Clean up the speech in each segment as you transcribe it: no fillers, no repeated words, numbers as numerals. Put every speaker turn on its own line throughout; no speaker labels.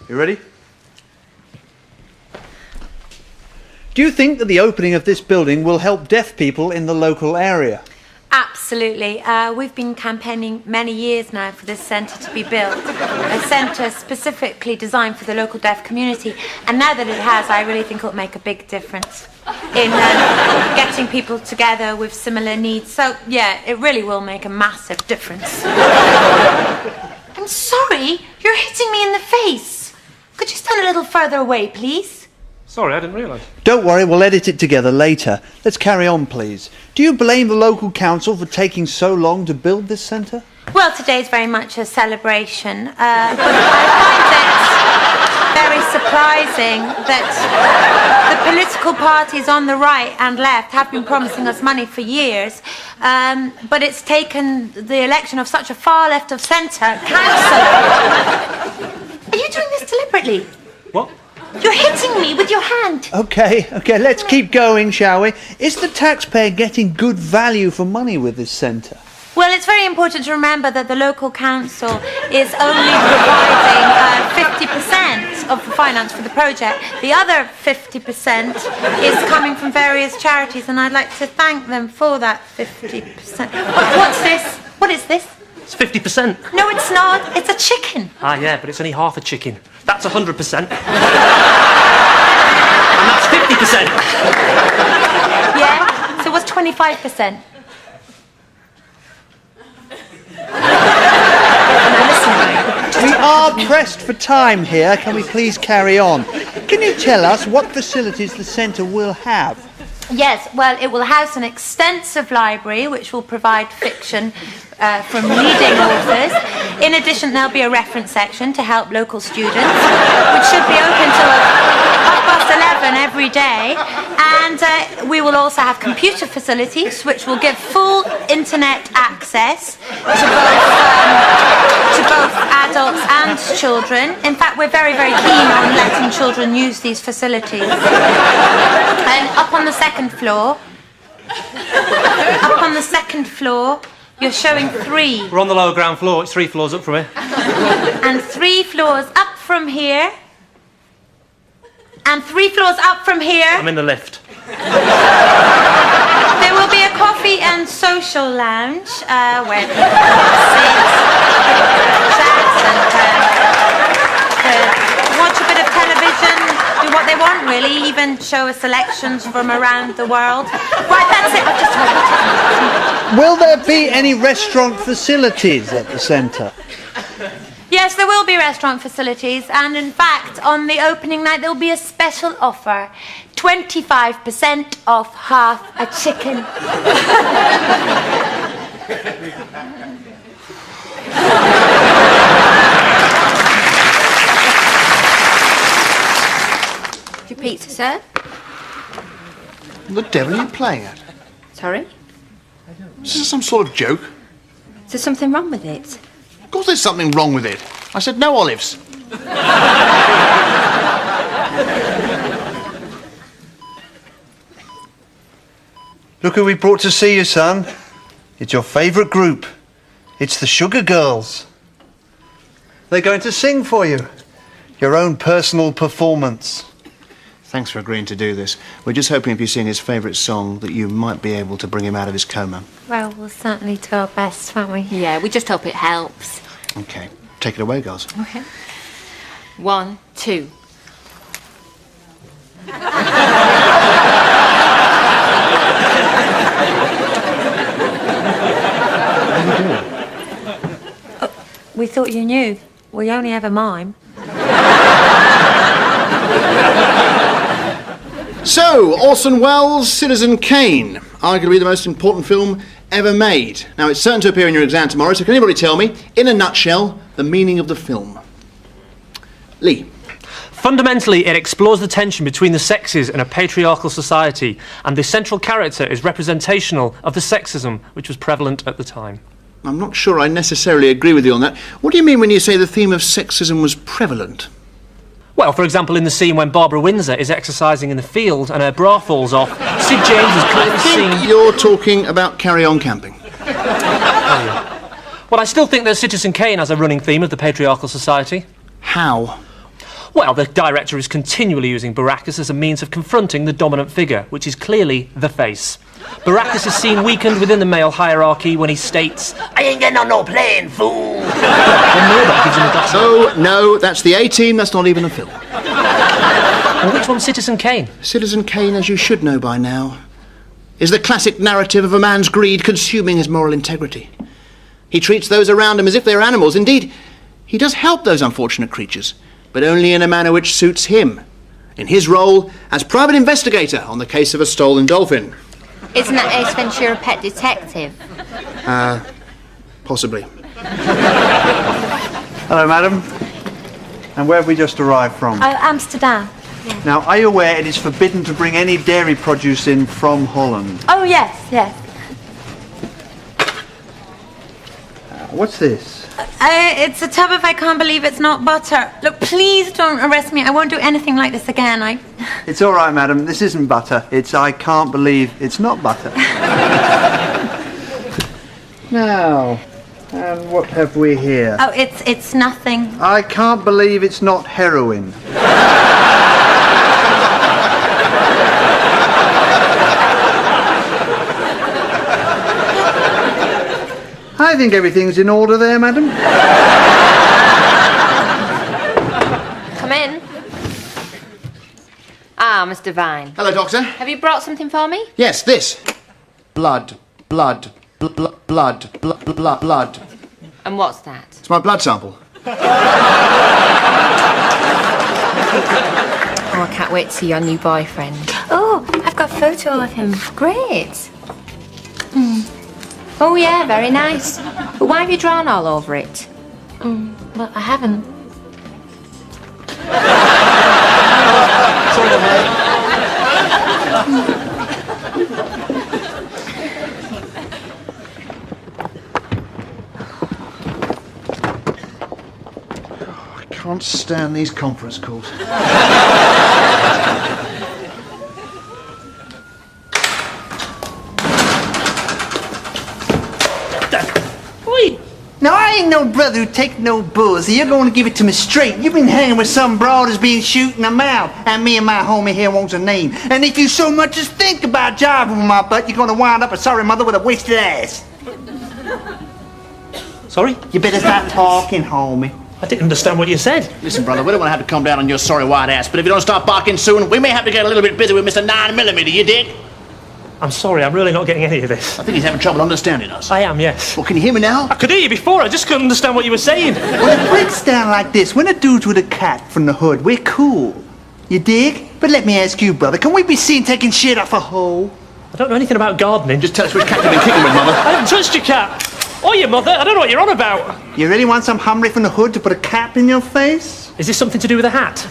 You ready? Do you think that the opening of this building will help deaf people in the local area?
Absolutely. We've been campaigning many years now for this centre to be built, a centre specifically designed for the local deaf community. And now that it has, I really think it'll make a big difference in getting people together with similar needs. So, yeah, it really will make a massive difference. I'm sorry, you're hitting me in the face. Could you stand a little further away, please?
Sorry, I didn't realise.
Don't worry, we'll edit it together later. Let's carry on, please. Do you blame the local council for taking so long to build this centre?
Well, today's very much a celebration. But I find it very surprising that the political parties on the right and left have been promising us money for years, but it's taken the election of such a far left of centre councillor. Are you doing this deliberately?
What?
You're hitting me with your hand.
Okay, let's keep going, shall we? Is the taxpayer getting good value for money with this centre?
Well, it's very important to remember that the local council is only providing 50% of the finance for the project. The other 50% is coming from various charities, and I'd like to thank them for that 50%. What's this? What is this?
It's 50%.
No, it's not. It's a chicken.
Ah, yeah, but it's only half a chicken. That's 100%. And that's 50%.
Yeah? So what's 25%?
We are pressed for time here. Can we please carry on? Can you tell us what facilities the centre will have?
Yes, well, it will house an extensive library which will provide fiction from leading authors. In addition, there'll be a reference section to help local students, which should be open till 11:30 every day. And we will also have computer facilities which will give full internet access to both adults and children. In fact, we're very, very keen on letting children use these facilities. And up on the second floor, you're showing 3.
We're on the lower ground floor. It's 3 floors up from here.
And 3 floors up from here. And 3 floors up from here.
I'm in the lift.
There will be a coffee and social lounge where people sit, chat, and watch a bit of television, do what they want, really, even show us selections from around the world. Right, that's it. I've just told you.
Will there be any restaurant facilities at the centre?
Yes, there will be restaurant facilities, and in fact, on the opening night, there will be a special offer. 25% off half a chicken.
Your pizza, sir?
What the devil are you playing at?
Sorry?
Is this some sort of joke?
Is there something wrong with it?
Of course there's something wrong with it. I said no olives.
Look who we brought to see you, son. It's your favourite group. It's the Sugar Girls. They're going to sing for you. Your own personal performance.
Thanks for agreeing to do this. We're just hoping if you sing his favourite song that you might be able to bring him out of his coma.
Well, we'll certainly do our best, won't we?
Yeah, we just hope it helps.
OK. Take it away, girls.
OK. 1, 2.
We thought you knew. We only ever mime.
So, Orson Welles' Citizen Kane, arguably the most important film ever made. Now, it's certain to appear in your exam tomorrow, so can anybody tell me, in a nutshell, the meaning of the film? Lee.
Fundamentally, it explores the tension between the sexes in a patriarchal society, and the central character is representational of the sexism which was prevalent at the time.
I'm not sure I necessarily agree with you on that. What do you mean when you say the theme of sexism was prevalent?
Well, for example, in the scene when Barbara Windsor is exercising in the field and her bra falls off, Sid James is clearly seen...
You're talking about Carry On Camping.
Oh, yeah. Well, I still think that Citizen Kane has a running theme of the patriarchal society.
How?
Well, the director is continually using Baracus as a means of confronting the dominant figure, which is clearly the face. Baracus is seen weakened within the male hierarchy when he states, "I ain't getting on no plane, fool." And Murdoch gives him a glass of...
Oh, no, that's the A-Team, that's not even a film.
And which one's Citizen Kane?
Citizen Kane, as you should know by now, is the classic narrative of a man's greed consuming his moral integrity. He treats those around him as if they're animals. Indeed, he does help those unfortunate creatures, but only in a manner which suits him, in his role as private investigator on the case of a stolen dolphin.
Isn't that Ace Ventura Pet Detective?
Possibly.
Hello, madam. And where have we just arrived from?
Oh, Amsterdam.
Now, are you aware it is forbidden to bring any dairy produce in from Holland?
Oh, yes, yes.
What's this?
It's a tub of I can't believe it's not butter. Look, please don't arrest me. I won't do anything like this again.
It's all right, madam. This isn't butter. It's I can't believe it's not butter. Now, and what have we here?
Oh, it's nothing.
I can't believe it's not heroin. I think everything's in order there, madam.
Come in. Ah, Mr. Vine.
Hello, Doctor.
Have you brought something for me?
Yes, this. Blood. Blood. Blood. Blood. Blood. Blood.
And what's that?
It's my blood sample.
Oh, I can't wait to see your new boyfriend. Oh, I've got a photo of him. Great. Oh, yeah, very nice. But why have you drawn all over it?
Well, I haven't.
I can't stand these conference calls. Now, I ain't no brother who take no bulls. You're going to give it to me straight. You've been hanging with some broad who's been shooting them out. And me and my homie here wants a name. And if you so much as think about jiving with my butt, you're going to wind up a sorry mother with a wasted ass.
Sorry?
You better start talking, homie.
I didn't understand what you said.
Listen, brother, we don't want to have to come down on your sorry white ass, but if you don't start barking soon, we may have to get a little bit busy with Mr. 9mm, you dig?
I'm sorry, I'm really not getting any of this.
I think he's having trouble understanding us.
I am, yes.
Well, can you hear me now?
I could hear you before, I just couldn't understand what you were saying.
Well, it breaks down like this. When a dude's with a cat from the hood, we're cool. You dig? But let me ask you, brother, can we be seen taking shit off a hole?
I don't know anything about gardening.
Just tell us which cat you've been kicking with, mother.
I haven't touched your cat. Or your mother. I don't know what you're on about.
You really want some hombre from the hood to put a cap in your face?
Is this something to do with a hat?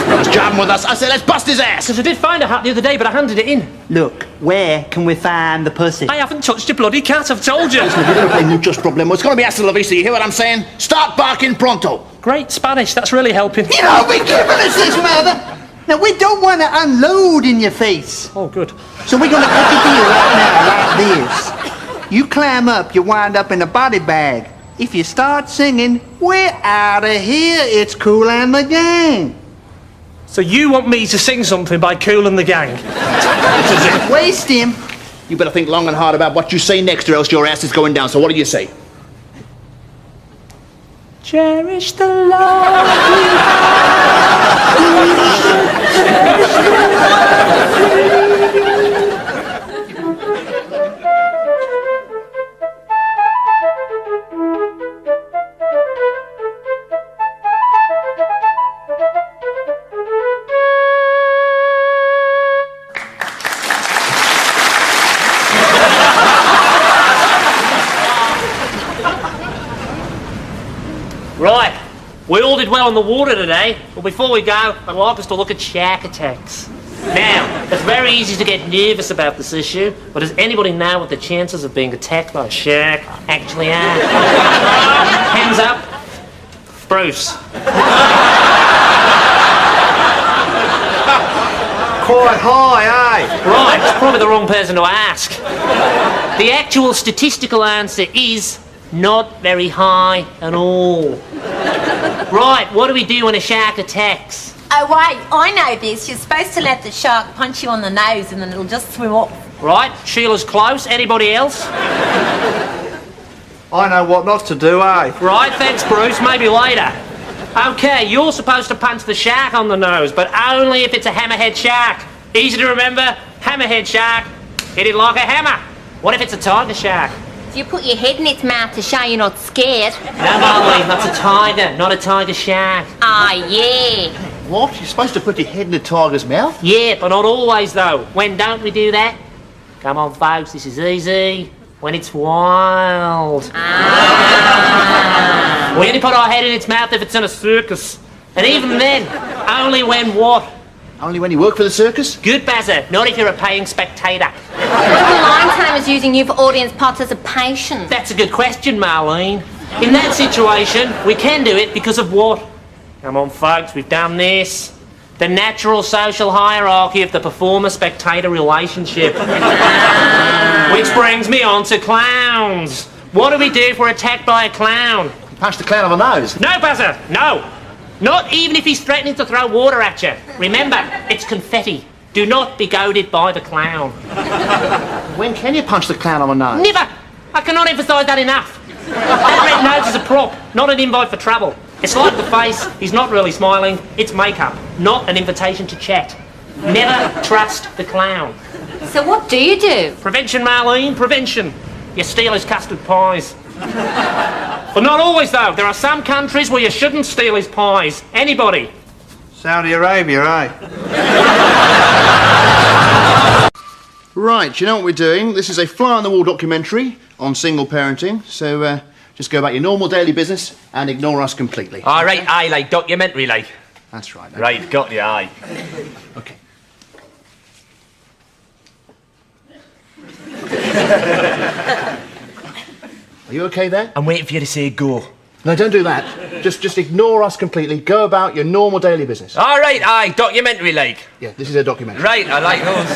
Brother's jabbing with us. I said, let's bust his ass.
Because I did find a hat the other day, but I handed it in.
Look, where can we find the pussy?
I haven't touched your bloody cat, I've told you.
Listen, if you're going to play muchos problemos, it's going to be hasta la vista, you hear what I'm saying? Start barking pronto.
Great Spanish, that's really helping.
You know, be giving us this, mother. Now, we don't want to unload in your face.
Oh, good.
So we're going to cut the deal right now, like this. You climb up, you wind up in a body bag. If you start singing, we're out of here, it's Kool and the Gang.
So you want me to sing something by Kool and the Gang?
Waste him.
You better think long and hard about what you say next, or else your ass is going down. So what do you say?
Cherish the love Right, we all did well on the water today, but before we go, I'd like us to look at shark attacks. Now, it's very easy to get nervous about this issue, but does anybody know what the chances of being attacked by a shark actually are? Hands up. Bruce.
Quite high, eh?
Right, it's probably the wrong person to ask. The actual statistical answer is not very high at all. Right, what do we do when a shark attacks?
Oh, wait, I know this. You're supposed to let the shark punch you on the nose and then it'll just swim off.
Right, Sheila's close. Anybody else?
I know what not to do, eh?
Right, thanks, Bruce. Maybe later. Okay, you're supposed to punch the shark on the nose, but only if it's a hammerhead shark. Easy to remember. Hammerhead shark. Hit it like a hammer. What if it's a tiger shark?
Do you put your head in its mouth to show you're not scared?
No, Marlene, that's a tiger, not a tiger shark.
Ah, yeah.
What? You're supposed to put your head in a tiger's mouth?
Yeah, but not always, though. When don't we do that? Come on, folks, this is easy. When it's wild. We only put our head in its mouth if it's in a circus. And even then, only when what?
Only when you work for the circus?
Good, Bazza. Not if you're a paying spectator.
What are the line timers using you for audience participation?
That's a good question, Marlene. In that situation, we can do it because of what? Come on, folks, we've done this. The natural social hierarchy of the performer-spectator relationship. Which brings me on to clowns. What do we do if we're attacked by a clown?
Punch the clown on the nose.
No, Buzzer, no. Not even if he's threatening to throw water at you. Remember, it's confetti. Do not be goaded by the clown.
When can you punch the clown on the nose?
Never. I cannot emphasise that enough. That red nose is a prop, not an invite for trouble. It's like the face, he's not really smiling, it's makeup, not an invitation to chat. Never trust the clown.
So what do you do?
Prevention, Marlene, prevention. You steal his custard pies. But not always, though. There are some countries where you shouldn't steal his pies. Anybody.
Saudi Arabia, eh?
Right, you know what we're doing? This is a fly-on-the-wall documentary on single parenting, so just go about your normal daily business and ignore us completely.
All right, aye, like documentary, like.
That's right. Okay.
Right, got you, aye.
Okay. Are you okay there?
I'm waiting for you to say go.
No, don't do that. Just ignore us completely. Go about your normal daily business.
All right, aye, documentary, like.
Yeah, this is a documentary.
Right, I like those.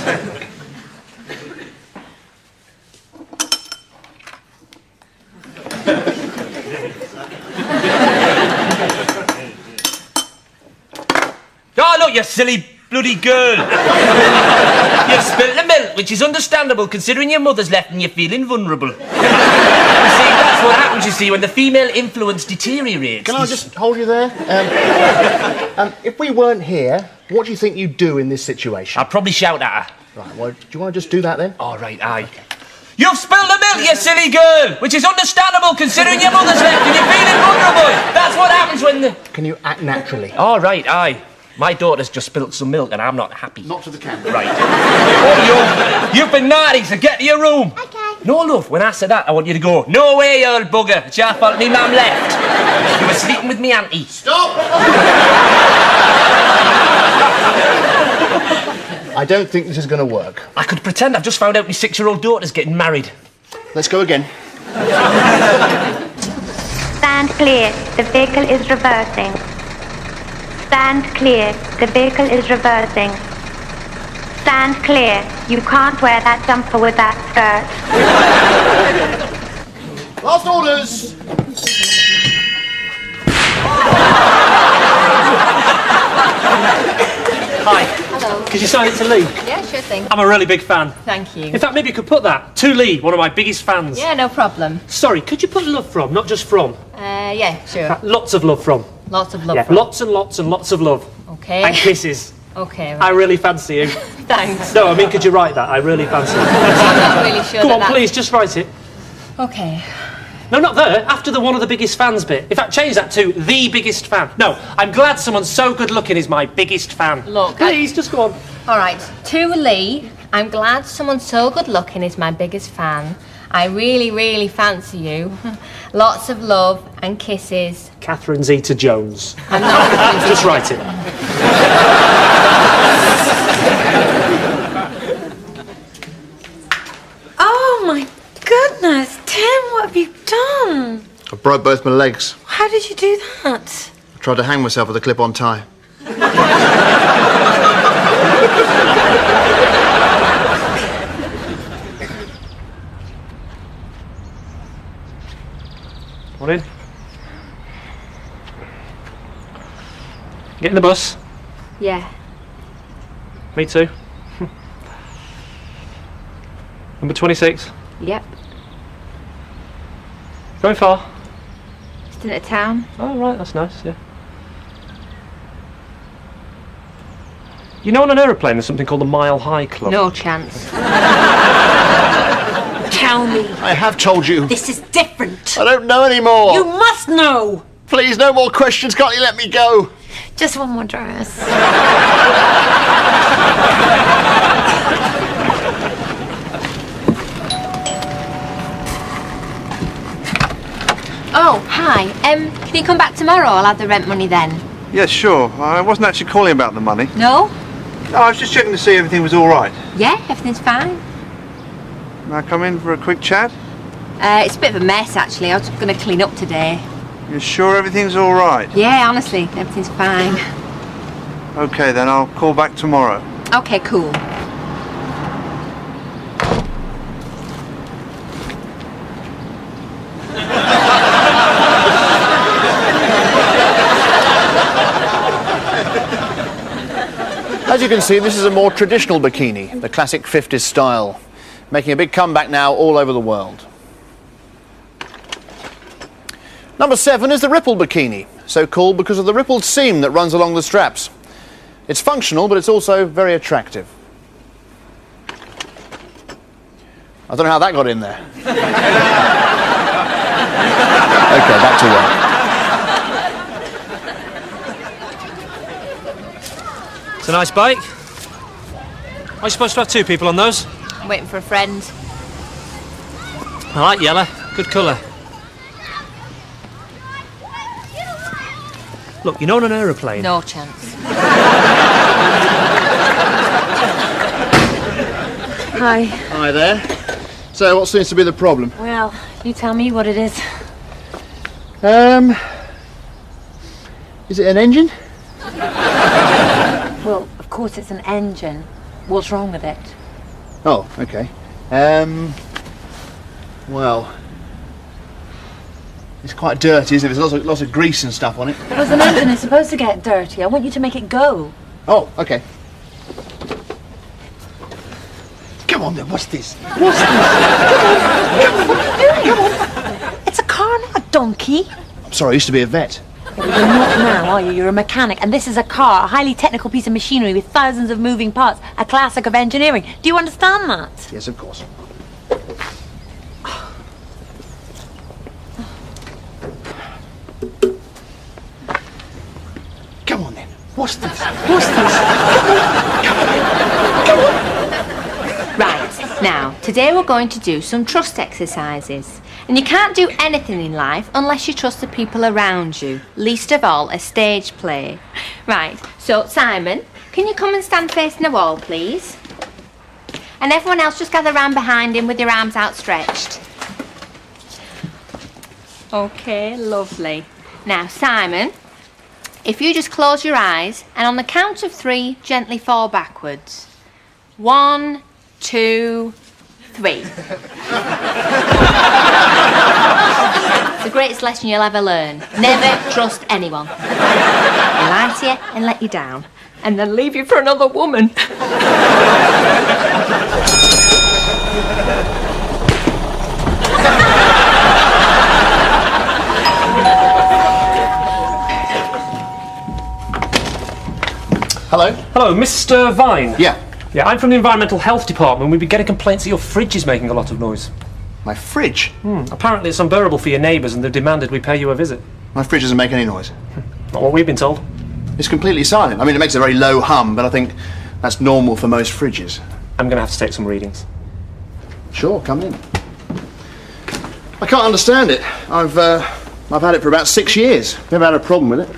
Oh, look, you silly bloody girl. You've spilt the milk, which is understandable considering your mother's left and you're feeling vulnerable. You see, that's what happens, you see, when the female influence deteriorates.
Can I just hold you there? If we weren't here, what do you think you'd do in this situation?
I'd probably shout at her.
Right, well, do you want to just do that then?
All right, aye. You've spilled the milk, you silly girl, which is understandable considering your mother's left and you're feeling vulnerable. That's what happens when the...
Can you act naturally?
All right, aye. My daughter's just spilt some milk and I'm not happy.
Not to the camera.
Right. Oh, you've been naughty, so get to your room. Okay. No, love, when I say that, I want you to go, no way, you old bugger. It's your fault me mum left. You were sleeping with me auntie.
Stop! I don't think this is going to work.
I could pretend I've just found out my 6-year-old daughter's getting married.
Let's go again.
Stand clear. The vehicle is reversing. Stand clear. The vehicle is reversing. Stand clear. You can't wear that jumper with that skirt.
Last orders!
Hi.
Hello.
Could you sign it to Lee?
Yeah, sure thing.
I'm a really big fan.
Thank you.
In fact, maybe you could put that to Lee, one of my biggest fans.
Yeah, no problem.
Sorry, could you put love from, not just from?
Yeah, sure.
Lots of love from.
Lots of love.
Yeah,
from.
lots and lots and lots of love.
Okay.
And kisses.
Okay.
I
Right.
really fancy you.
Thanks.
No, I mean, could you write that? I really fancy you.
I'm not really sure.
Come on, please, just write it.
Okay.
No, not there. After the one of the biggest fans bit. In fact, change that to the biggest fan. No, I'm glad someone so good looking is my biggest fan.
Look,
Please, just go on.
All right. To Lee, I'm glad someone so good looking is my biggest fan. I really, really fancy you. Lots of love and kisses.
Catherine Zeta-Jones.
I'm not.
Just write it.
Oh my goodness, Tim, what have you done?
I broke both my legs.
How did you do that?
I tried to hang myself with a clip-on tie.
What in? Get in the bus.
Yeah.
Me too. Number 26.
Yep.
Going far?
Just into town.
Oh, right, that's nice, yeah. You know, on an aeroplane there's something called the Mile High Club?
No chance.
Tell me.
I have told you.
This is different.
I don't know anymore.
You must know.
Please, no more questions. Can't you let me go?
Just one more dress.
Oh, hi. Can you come back tomorrow? I'll have the rent money then.
Yes, sure. I wasn't actually calling about the money.
No?
No, I was just checking to see everything was all right.
Yeah, everything's fine.
May I come in for a quick chat?
It's a bit of a mess, actually. I was going to clean up today.
You're sure everything's all right?
Yeah, honestly, everything's fine.
Okay, then I'll call back tomorrow.
Okay, cool.
As you can see, this is a more traditional bikini, the classic 50s style, making a big comeback now all over the world. Number 7 is the ripple bikini, so called because of the rippled seam that runs along the straps. It's functional, but it's also very attractive. I don't know how that got in there. Okay, back to work.
It's a nice bike. Are you supposed to have 2 people on those?
I'm waiting for a friend.
I like yellow. Good colour. Look, you know, on an aeroplane...
No chance.
Hi.
Hi there. So, what seems to be the problem?
Well, you tell me what it is.
Is it an engine?
Well, of course it's an engine. What's wrong with it?
Oh, okay. Well, it's quite dirty, isn't it? There's lots of grease and stuff on it.
Because an engine is supposed to get dirty. I want you to make it go.
Oh, okay. Come on then, what's this? What's this?
Come on. It's a car, not a donkey.
I'm sorry, I used to be a vet.
Yeah, but you're not now, are you? You're a mechanic, and this is a car, a highly technical piece of machinery with thousands of moving parts, a classic of engineering. Do you understand that?
Yes, of course. Come on then. What's this? What's this? Come on.
Right, now, today we're going to do some trust exercises. And you can't do anything in life unless you trust the people around you, least of all a stage play. Right, so Simon, can you come and stand facing the wall, please? And everyone else just gather round behind him with your arms outstretched. Okay, lovely. Now, Simon, if you just close your eyes and on the count of 3, gently fall backwards. 1, 2, 3. It's the greatest lesson you'll ever learn. Never trust anyone. They lie to you and let you down, and then leave you for another woman.
Hello?
Hello, Mr. Vine?
Yeah.
Yeah, I'm from the Environmental Health Department. We've been getting complaints that your fridge is making a lot of noise.
My fridge?
Apparently it's unbearable for your neighbours and they've demanded we pay you a visit.
My fridge doesn't make any noise.
Not what we've been told.
It's completely silent. I mean, it makes a very low hum, but I think that's normal for most fridges.
I'm going to have to take some readings.
Sure, come in. I can't understand it. I've had it for about 6 years. Never had a problem with it.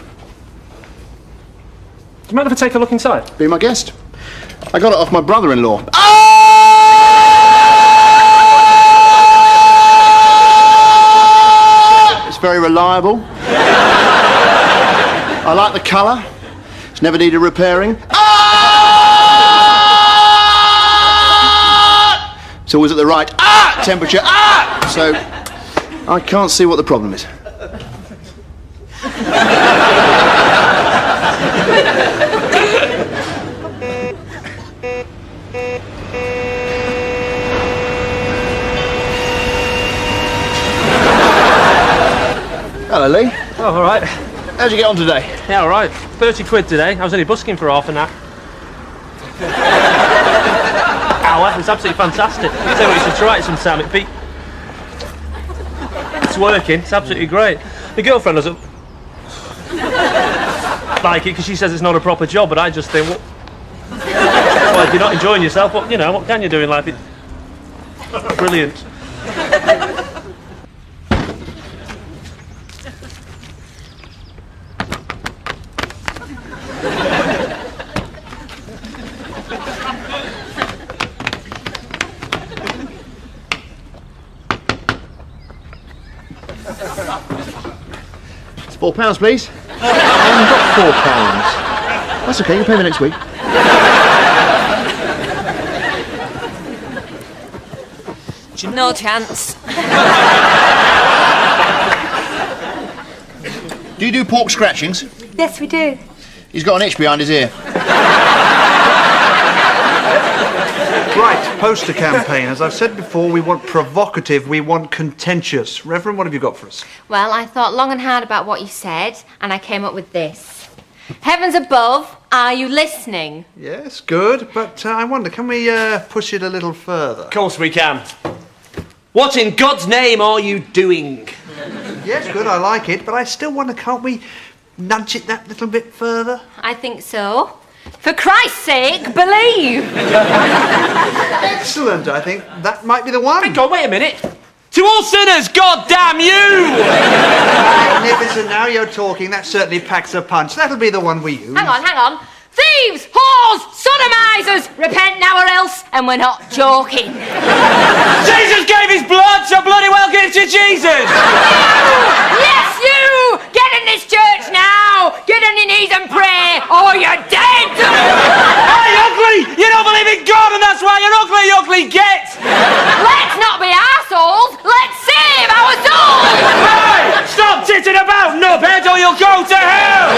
Do you mind if I take a look inside?
Be my guest. I got it off my brother-in-law. It's very reliable. I like the colour. It's never needed repairing. It's always at the right temperature. So I can't see what the problem is. Hello, Lee.
Oh, all right.
How'd you get on today?
Yeah, all right. 30 quid today. I was only busking for half an hour. Hour. It's absolutely fantastic. I tell you what, you should try it sometime. It's working. It's absolutely great. My girlfriend doesn't like it because she says it's not a proper job, but I just think, well, if you're not enjoying yourself, what can you do in life? It's brilliant.
It's £4, please. I've got £4. That's okay, you can pay me next week.
No chance.
Do you do pork scratchings?
Yes, we do.
He's got an itch behind his ear.
Right, poster campaign. As I've said before, we want provocative, we want contentious. Reverend, what have you got for us?
Well, I thought long and hard about what you said, and I came up with this. Heavens above, are you listening?
Yes, good, but I wonder, can we push it a little further?
Of course we can. What in God's name are you doing?
Yes, good, I like it, but I still wonder, can't we nudge it that little bit further?
I think so. For Christ's sake, believe!
Excellent, I think that might be the one.
Hang on, wait a minute. To all sinners, God damn you!
Magnificent, now you're talking, that certainly packs a punch. That'll be the one we use.
Hang on. Thieves, whores, sodomizers, repent now or else, and we're not joking.
Jesus gave his blood, so bloody well give it to Jesus!
Yes, you! Get in this church now! Get on your knees and pray, or you're dead!
Hey, ugly! You don't believe in God, and that's why you're ugly, you ugly get!
Let's not be assholes! Let's save our souls!
Hey! Stop titting about, knobhead, or you'll go to hell!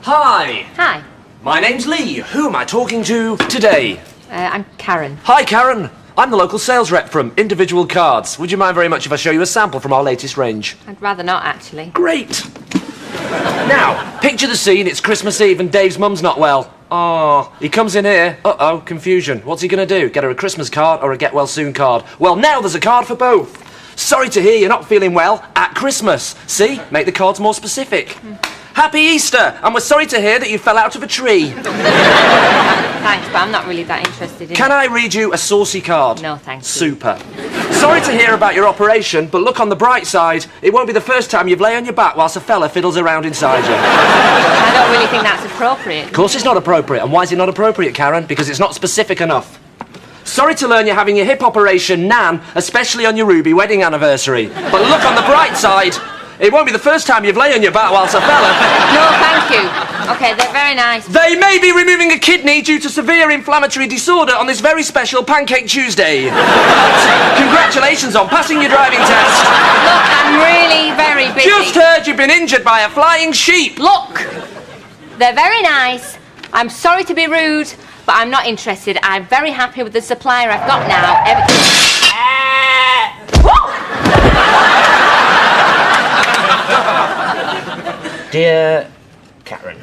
Hi,
Hi,
my name's Lee. Who am I talking to today?
I'm Karen.
Hi, Karen. I'm the local sales rep from Individual Cards. Would you mind very much if I show you a sample from our latest range?
I'd rather not, actually.
Great. Now, picture the scene. It's Christmas Eve and Dave's mum's not well. Oh, he comes in here. Uh-oh, confusion. What's he going to do? Get her a Christmas card or a get well soon card? Well, now there's a card for both. Sorry to hear you're not feeling well at Christmas. See? Make the cards more specific. Happy Easter, and we're sorry to hear that you fell out of a tree.
Thanks, but I'm not really that interested in
Can I read you a saucy card?
No, thanks.
Super. Sorry to hear about your operation, but look on the bright side. It won't be the first time you've lay on your back whilst a fella fiddles around inside you.
I don't really think that's appropriate.
Of course it's not appropriate. And why is it not appropriate, Karen? Because it's not specific enough. Sorry to learn you're having your hip operation, Nan, especially on your Ruby wedding anniversary. But look on the bright side. It won't be the first time you've lay on your back whilst a fella...
No, thank you. OK, they're very nice.
They may be removing a kidney due to severe inflammatory disorder on this very special Pancake Tuesday. Congratulations on passing your driving test.
Look, I'm really very busy.
Just heard you've been injured by a flying sheep.
Look, they're very nice. I'm sorry to be rude, but I'm not interested. I'm very happy with the supplier I've got now.
Dear Karen.